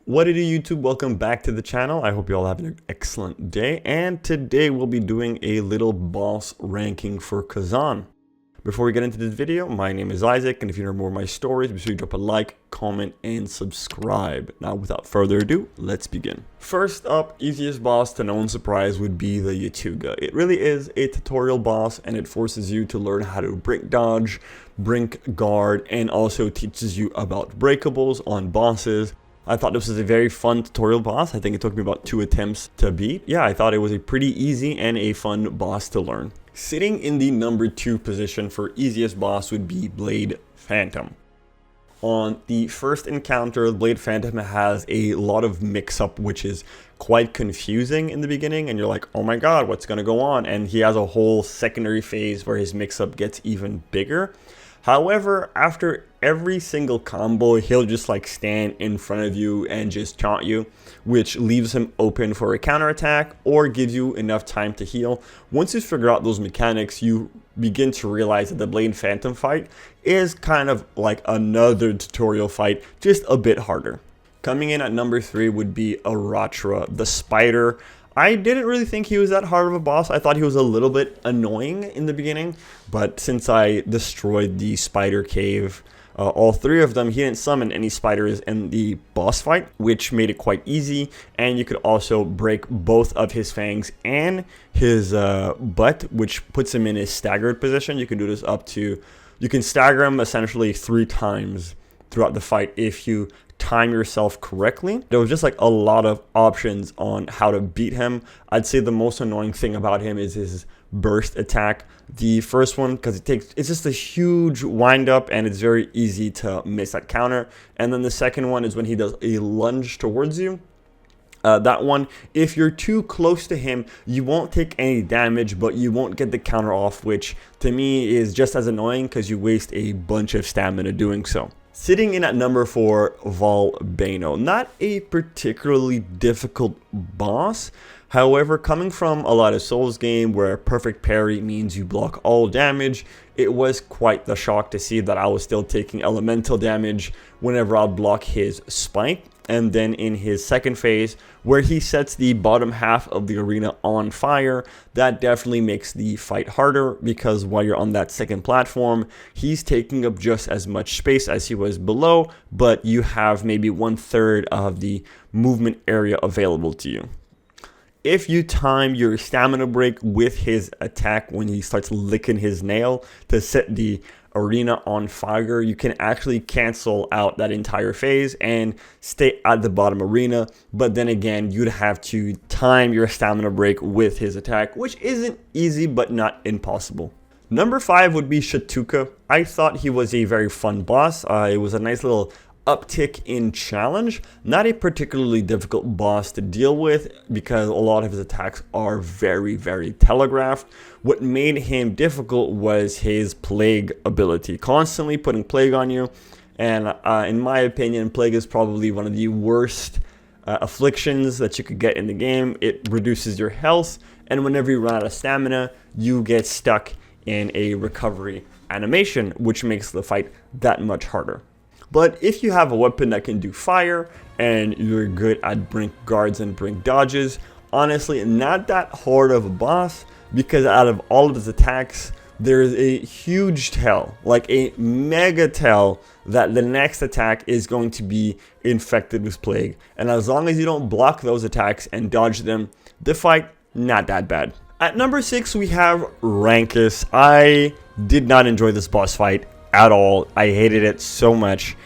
What it is, YouTube? Welcome back to the channel. I hope you all have an excellent day. And today we'll be doing a little boss ranking for Khazan. Before we get into this video, my name is Isaac, and if you know more of my stories, be sure you drop a like, comment, and subscribe. Now, without further ado, let's begin. First up, easiest boss to no one's surprise would be the Yatuga. It really is a tutorial boss, and it forces you to learn how to brink dodge, brink guard, and also teaches you about breakables on bosses. I thought this was a very fun tutorial boss. I think it took me about 2 attempts to beat. Yeah, I thought it was a pretty easy and a fun boss to learn. Sitting in the number 2 position for easiest boss would be Blade Phantom. On the first encounter, Blade Phantom has a lot of mix-up, which is quite confusing in the beginning, and you're like, oh my god, what's gonna go on? And he has a whole secondary phase where his mix-up gets even bigger. However, after every single combo, he'll just like stand in front of you and just taunt you, which leaves him open for a counterattack or gives you enough time to heal. Once you figure out those mechanics, you begin to realize that the Blade Phantom fight is kind of like another tutorial fight, just a bit harder. Coming in at number 3 would be Aratra, the spider. I didn't really think he was that hard of a boss. I thought he was a little bit annoying in the beginning, but since I destroyed the spider cave, all 3 of them, he didn't summon any spiders in the boss fight, which made it quite easy. And you could also break both of his fangs and his butt, which puts him in a staggered position. You can do this you can stagger him essentially 3 times throughout the fight if you time yourself correctly. There was just like a lot of options on how to beat him. I'd say the most annoying thing about him is his burst attack. The first one, because it's just a huge wind up and it's very easy to miss that counter. And then the second one is when he does a lunge towards you. That one, if you're too close to him, you won't take any damage, but you won't get the counter off, which to me is just as annoying because you waste a bunch of stamina doing so. Sitting in at number 4, Volbano. Not a particularly difficult boss. However, coming from a lot of Souls game where perfect parry means you block all damage, it was quite the shock to see that I was still taking elemental damage whenever I'd block his spike. And then in his second phase, where he sets the bottom half of the arena on fire, that definitely makes the fight harder, because while you're on that second platform, he's taking up just as much space as he was below, but you have maybe 1/3 of the movement area available to you. If you time your stamina break with his attack when he starts licking his nail to set the arena on fire, you can actually cancel out that entire phase and stay at the bottom arena. But then again, you'd have to time your stamina break with his attack, which isn't easy but not impossible. Number 5 would be Shatuka. I thought he was a very fun boss. It was a nice little uptick in challenge. Not a particularly difficult boss to deal with because a lot of his attacks are very, very telegraphed. What made him difficult was his plague ability, constantly putting plague on you. And in my opinion, plague is probably one of the worst afflictions that you could get in the game. It reduces your health, and whenever you run out of stamina, you get stuck in a recovery animation, which makes the fight that much harder. But if you have a weapon that can do fire and you're good at brink guards and brink dodges, honestly, not that hard of a boss, because out of all of his attacks, there's a huge tell, like a mega tell, that the next attack is going to be infected with plague. And as long as you don't block those attacks and dodge them, the fight, not that bad. At number 6, we have Rankus. I did not enjoy this boss fight at all. I hated it so much,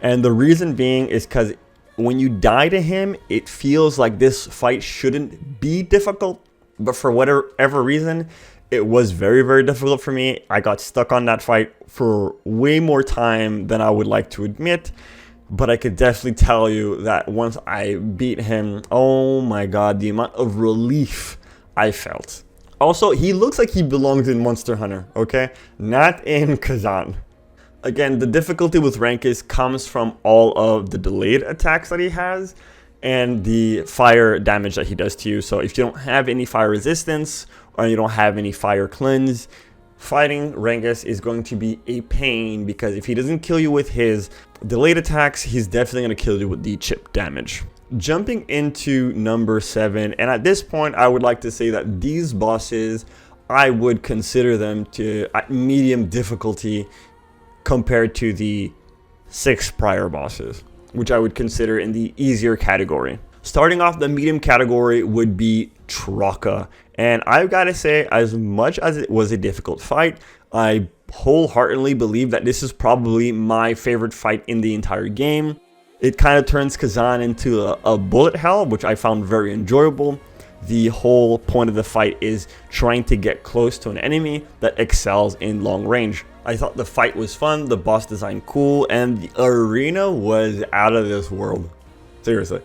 and the reason being is because when you die to him, it feels like this fight shouldn't be difficult, but for whatever reason, it was very, very difficult for me. I got stuck on that fight for way more time than I would like to admit, but I could definitely tell you that once I beat him, oh my god, the amount of relief I felt. Also, he looks like he belongs in Monster Hunter, okay? Not in Khazan. Again, the difficulty with Rankus comes from all of the delayed attacks that he has and the fire damage that he does to you. So if you don't have any fire resistance or you don't have any fire cleanse, fighting Rengus is going to be a pain, because if he doesn't kill you with his delayed attacks, he's definitely going to kill you with the chip damage. Jumping into number 7, and at this point I would like to say that these bosses, I would consider them to at medium difficulty compared to the 6 prior bosses, which I would consider in the easier category. Starting off, the medium category would be Traka, and I've got to say, as much as it was a difficult fight, I wholeheartedly believe that this is probably my favorite fight in the entire game. It kind of turns Khazan into a bullet hell, which I found very enjoyable. The whole point of the fight is trying to get close to an enemy that excels in long range. I thought the fight was fun, the boss design cool, and the arena was out of this world. Seriously.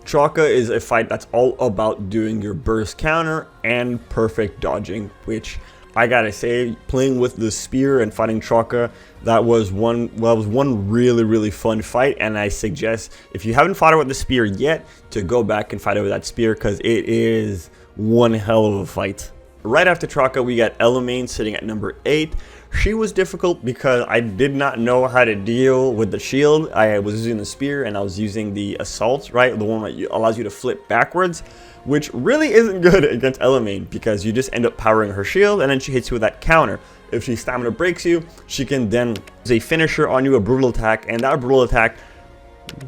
Traka is a fight that's all about doing your burst counter and perfect dodging, which I gotta say, playing with the spear and fighting Traka, that was one really fun fight, and I suggest, if you haven't fought it with the spear yet, to go back and fight it with that spear, because it is one hell of a fight. Right after Traka, we got Elamane sitting at number 8. She was difficult because I did not know how to deal with the shield. I was using the spear and I was using the assault, right? The one that allows you to flip backwards, which really isn't good against Elamane, because you just end up powering her shield and then she hits you with that counter. If she stamina breaks you, she can then use a finisher on you, a brutal attack, and that brutal attack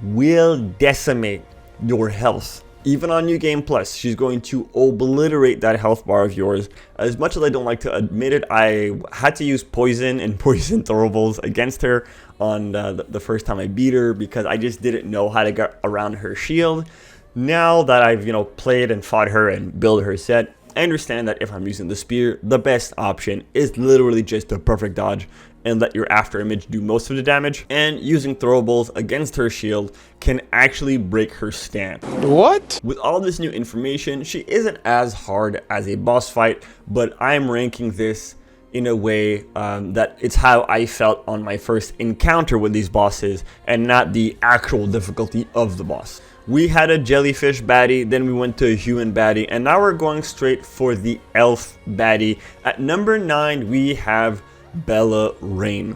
will decimate your health. Even on New Game Plus, she's going to obliterate that health bar of yours. As much as I don't like to admit it, I had to use poison and poison throwables against her on the first time I beat her, because I just didn't know how to get around her shield. Now that I've played and fought her and built her set, I understand that if I'm using the spear, the best option is literally just a perfect dodge and let your after image do most of the damage, and using throwables against her shield can actually break her stand. What? With all this new information, she isn't as hard as a boss fight, but I'm ranking this in a way that it's how I felt on my first encounter with these bosses, and not the actual difficulty of the boss. We had a jellyfish baddie, then we went to a human baddie, and now we're going straight for the elf baddie. At number 9, we have Bellarane.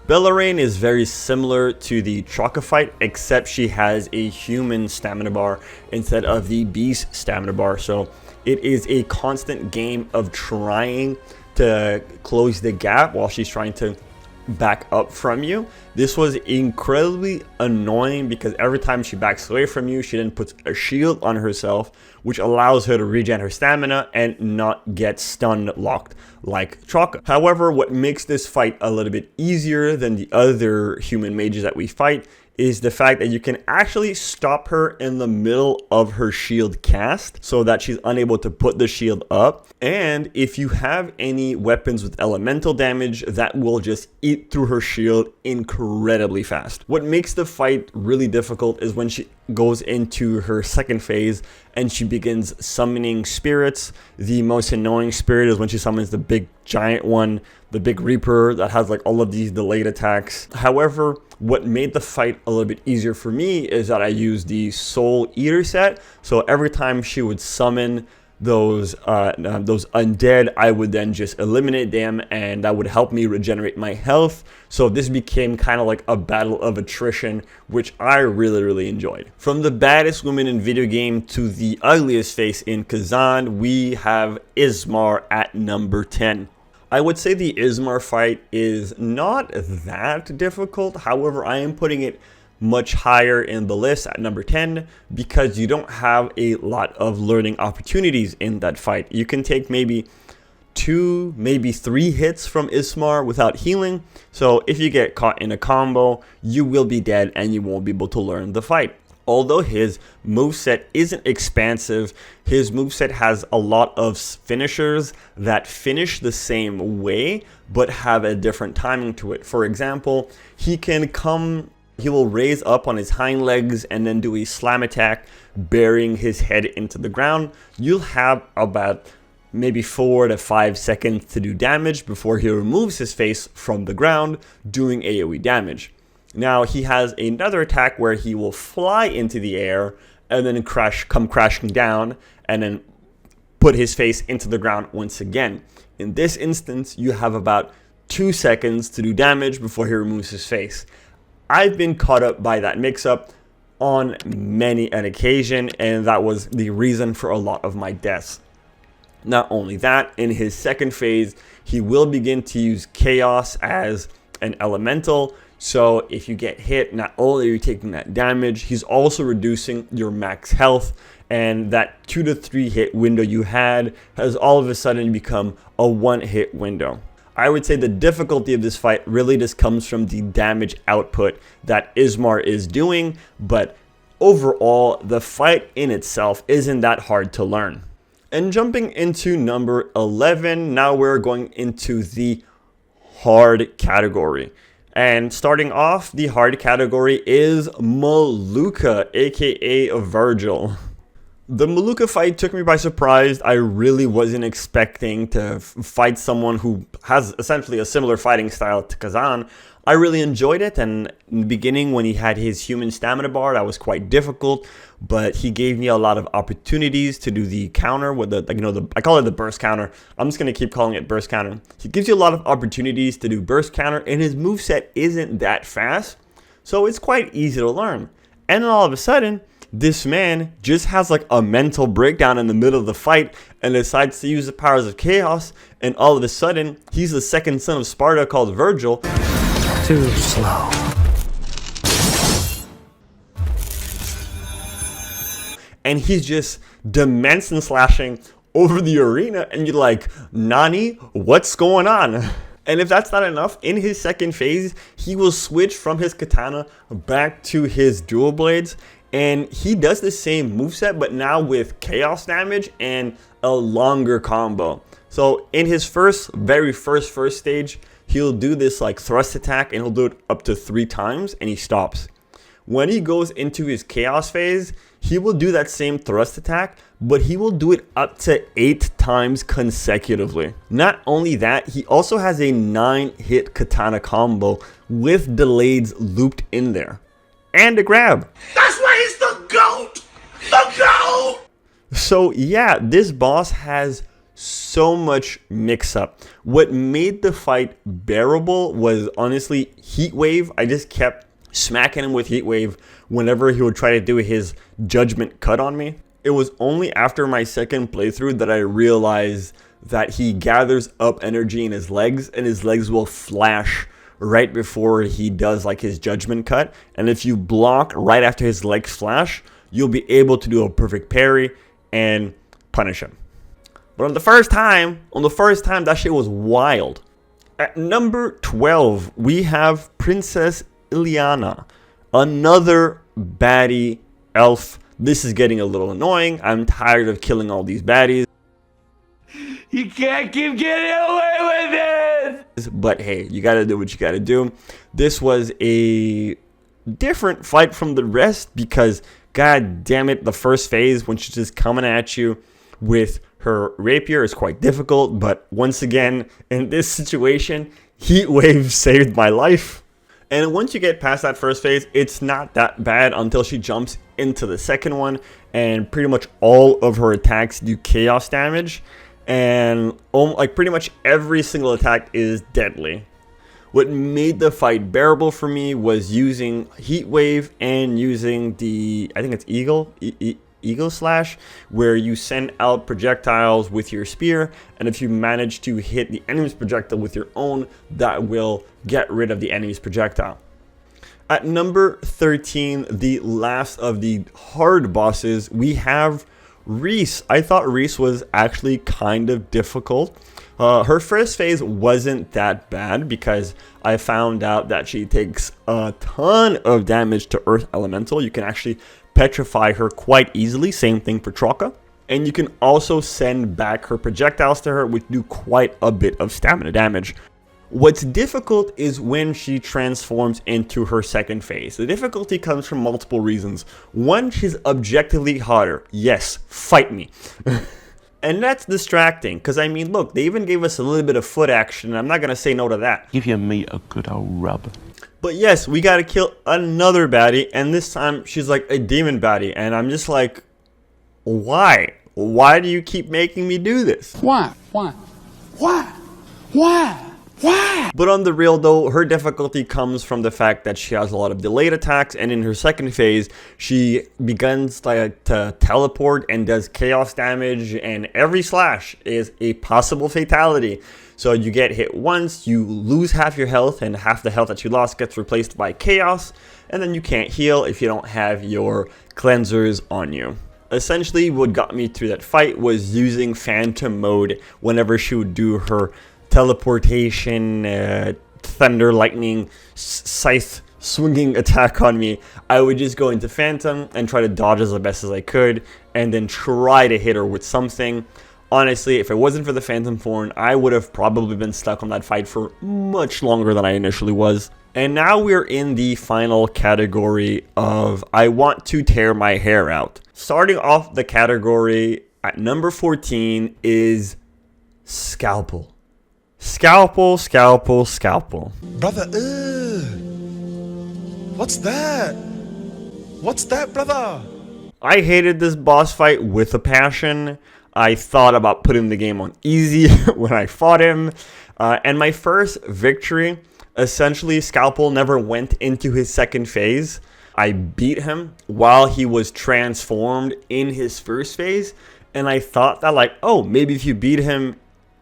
Bellarane is very similar to the Traka fight, except she has a human stamina bar instead of the beast stamina bar. So it is a constant game of trying to close the gap while she's trying to back up from you. This was incredibly annoying because every time she backs away from you, she then puts a shield on herself, which allows her to regen her stamina and not get stun locked like Traka. However, what makes this fight a little bit easier than the other human mages that we fight is the fact that you can actually stop her in the middle of her shield cast so that she's unable to put the shield up. And if you have any weapons with elemental damage, that will just eat through her shield incredibly fast. What makes the fight really difficult is when she goes into her second phase and she begins summoning spirits. The most annoying spirit is when she summons the big giant one, the big reaper that has like all of these delayed attacks. However, what made the fight a little bit easier for me is that I used the Soul Eater set. So every time she would summon those undead, I would then just eliminate them, and that would help me regenerate my health. So this became kind of like a battle of attrition, which I really enjoyed. From the baddest woman in video game to the ugliest face in Khazan, we have Ismar at number 10. I would say the Ismar fight is not that difficult. However, I am putting it much higher in the list at number 10 because you don't have a lot of learning opportunities in that fight. You can take maybe 2, maybe 3 hits from Ismar without healing. So if you get caught in a combo, you will be dead and you won't be able to learn the fight. Although his moveset isn't expansive, his moveset has a lot of finishers that finish the same way but have a different timing to it. For example, he will raise up on his hind legs and then do a slam attack, burying his head into the ground. You'll have about maybe 4 to 5 seconds to do damage before he removes his face from the ground, doing AoE damage. Now he has another attack where he will fly into the air and then come crashing down and then put his face into the ground once again. In this instance, you have about 2 seconds to do damage before he removes his face. I've been caught up by that mix-up on many an occasion, and that was the reason for a lot of my deaths. Not only that, in his second phase, he will begin to use Chaos as an elemental. So if you get hit, not only are you taking that damage, he's also reducing your max health. And that 2 to 3 hit window you had has all of a sudden become a 1 hit window. I would say the difficulty of this fight really just comes from the damage output that Ismar is doing. But overall, the fight in itself isn't that hard to learn. And jumping into number 11, now we're going into the hard category. And starting off, the hard category is Maluka, aka Virgil. The Maluka fight took me by surprise. I really wasn't expecting to fight someone who has essentially a similar fighting style to Khazan. I really enjoyed it, and in the beginning when he had his human stamina bar, that was quite difficult, but he gave me a lot of opportunities to do the counter with the, I call it the burst counter. I'm just going to keep calling it burst counter. He gives you a lot of opportunities to do burst counter, and his moveset isn't that fast, so it's quite easy to learn. And then all of a sudden, this man just has like a mental breakdown in the middle of the fight and decides to use the powers of chaos, and all of a sudden, he's the second son of Sparta called Virgil. Too slow. And he's just dimension slashing over the arena, and you're like, Nani, what's going on? And if that's not enough, in his second phase, he will switch from his katana back to his dual blades, and he does the same moveset, but now with chaos damage and a longer combo. So in his very first stage, he'll do this like thrust attack, and he'll do it up to 3 times, and he stops. When he goes into his chaos phase, he will do that same thrust attack, but he will do it up to 8 times consecutively. Not only that, he also has a 9-hit katana combo with delayeds looped in there. And a grab. That's why he's the GOAT! The GOAT! So yeah, this boss has so much mix-up. What made the fight bearable was honestly Heat Wave. I just kept smacking him with Heat Wave whenever he would try to do his judgment cut on me. It was only after my second playthrough that I realized that he gathers up energy in his legs, and his legs will flash right before he does like his judgment cut. And if you block right after his legs flash, you'll be able to do a perfect parry and punish him. But on the first time, that shit was wild. At number 12, we have Princess Ileana, another baddie elf. This is getting a little annoying. I'm tired of killing all these baddies. You can't keep getting away with this! But hey, you gotta do what you gotta do. This was a different fight from the rest because, god damn it, the first phase when she's just coming at you with her rapier is quite difficult. But once again, in this situation, Heat Wave saved my life. And once you get past that first phase, it's not that bad until she jumps into the second one, and pretty much all of her attacks do chaos damage, and like pretty much every single attack is deadly. What made the fight bearable for me was using Heat Wave and using the, I think it's Eagle Slash, where you send out projectiles with your spear, and if you manage to hit the enemy's projectile with your own, that will get rid of the enemy's projectile. At number 13, the last of the hard bosses, we have Reese. I thought Reese was actually kind of difficult. Her first phase wasn't that bad because I found out that she takes a ton of damage to Earth Elemental. You can actually petrify her quite easily. Same thing for Troka. And you can also send back her projectiles to her, which do quite a bit of stamina damage. What's difficult is when she transforms into her second phase. The difficulty comes from multiple reasons. One, she's objectively hotter. Yes, fight me. And that's distracting, because I mean, look, they even gave us a little bit of foot action, and I'm not going to say no to that. Give your meat a good old rub. But yes, we got to kill another baddie, and this time she's like a demon baddie, and I'm just like, why? Why do you keep making me do this? Why? But on the real though, her difficulty comes from the fact that she has a lot of delayed attacks, and in her second phase, she begins to teleport and does chaos damage, and every slash is a possible fatality. So you get hit once, you lose half your health, and half the health that you lost gets replaced by chaos, and then you can't heal if you don't have your cleansers on you. Essentially, what got me through that fight was using Phantom mode whenever she would do her teleportation, thunder, lightning, scythe swinging attack on me. I would just go into Phantom and try to dodge as best as I could, and then try to hit her with something. Honestly, if it wasn't for the Phantom Thorn, I would have probably been stuck on that fight for much longer than I initially was. And now we're in the final category of I want to tear my hair out. Starting off the category at number 14 is Scalpel. Scalpel. Brother, what's that? What's that, brother? I hated this boss fight with a passion. I thought about putting the game on easy when I fought him. And my first victory, essentially Scalpel never went into his second phase. I beat him while he was transformed in his first phase. And I thought that like, oh, maybe if you beat him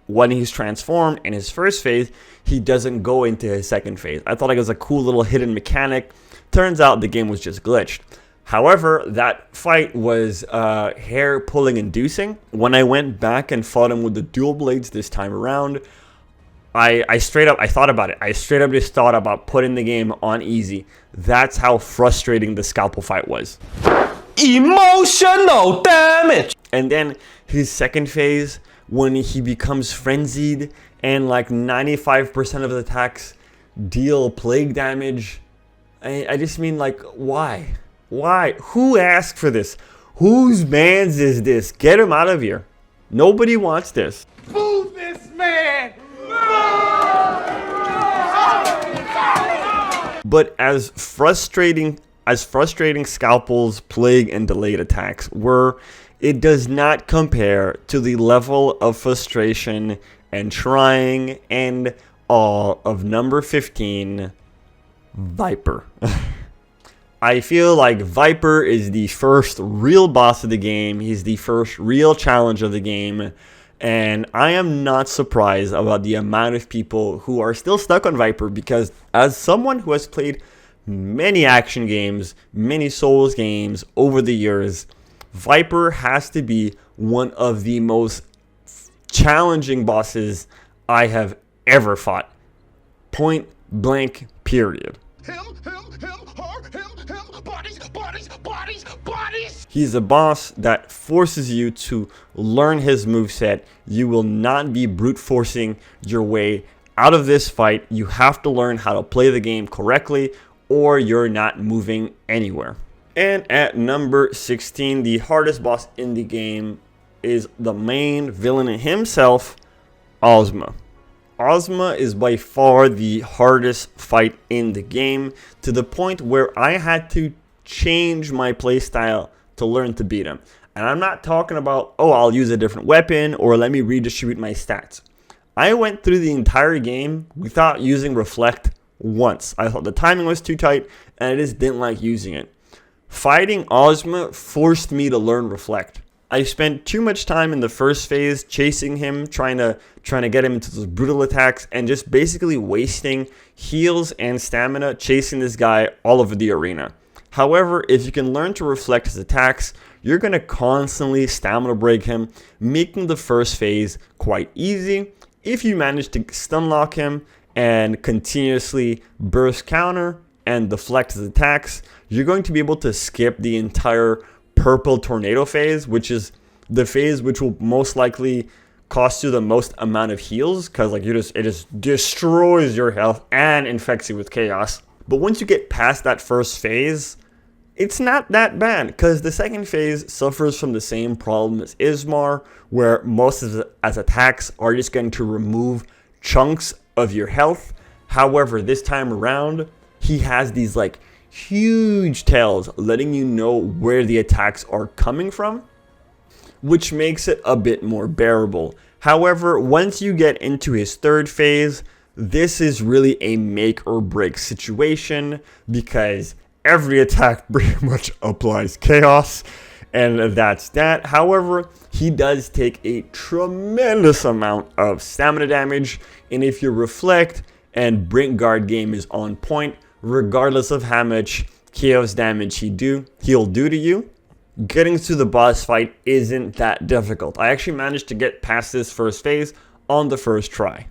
when he's transformed in his first phase, he doesn't go into his second phase. I thought it was a cool little hidden mechanic. Turns out the game was just glitched. However, that fight was hair pulling inducing. When I went back and fought him with the dual blades this time around, I thought about it. I straight up just thought about putting the game on easy. That's how frustrating the Scalpel fight was. Emotional damage. And then his second phase, when he becomes frenzied and like 95% of the attacks deal plague damage. I just mean, like, why? Why? Who asked for this? Whose man's is this? Get him out of here. Nobody wants this. Boo this man! But as frustrating Scalpel's plague and delayed attacks were, it does not compare to the level of frustration and trying and awe of number 15, Viper. I feel like Viper is the first real boss of the game. He's the first real challenge of the game. And I am not surprised about the amount of people who are still stuck on Viper, because as someone who has played many action games, many Souls games over the years, Viper has to be one of the most challenging bosses I have ever fought. Point blank, period. Bodies. He's a boss that forces you to learn his moveset. You will not be brute forcing your way out of this fight. You have to learn how to play the game correctly, or you're not moving anywhere. And at number 16, the hardest boss in the game is the main villain himself, Ozma. Ozma is by far the hardest fight in the game, to the point where I had to change my playstyle to learn to beat him. And I'm not talking about, oh, I'll use a different weapon or let me redistribute my stats. I went through the entire game without using Reflect once. I thought the timing was too tight and I just didn't like using it. Fighting Ozma forced me to learn Reflect. I spent too much time in the first phase chasing him, trying to get him into those brutal attacks, and just basically wasting heals and stamina chasing this guy all over the arena. However, if you can learn to reflect his attacks, you're going to constantly stamina break him, making the first phase quite easy. If you manage to stun lock him and continuously burst counter and deflect his attacks, you're going to be able to skip the entire purple tornado phase, which is the phase which will most likely cost you the most amount of heals, because like it just destroys your health and infects you with chaos. But once you get past that first phase, it's not that bad, because the second phase suffers from the same problem as Ismar, where most of his attacks are just going to remove chunks of your health. However, this time around, he has these like huge tails letting you know where the attacks are coming from. which makes it a bit more bearable. However, once you get into his third phase, this is really a make or break situation because every attack pretty much applies chaos, and that's that. However, he does take a tremendous amount of stamina damage, and if you reflect and Brink Guard game is on point, regardless of how much chaos damage he'll do to you, getting to the boss fight isn't that difficult. I actually managed to get past this first phase on the first try.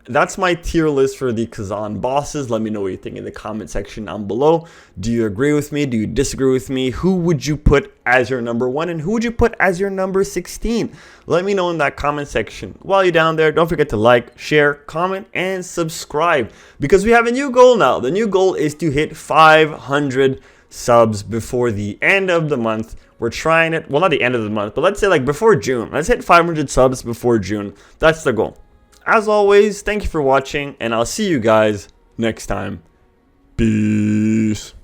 That's my tier list for the Khazan bosses. Let me know what you think in the comment section down below. Do you agree with me? Do you disagree with me? Who would you put as your number 1 and who would you put as your number 16? Let me know in that comment section. While you're down there, don't forget to like, share, comment, and subscribe because we have a new goal now. The new goal is to hit 500 subs before the end of the month. We're trying it, well, not the end of the month, but let's say like before June. Let's hit 500 subs before June. That's the goal. As always, thank you for watching, and I'll see you guys next time. Peace.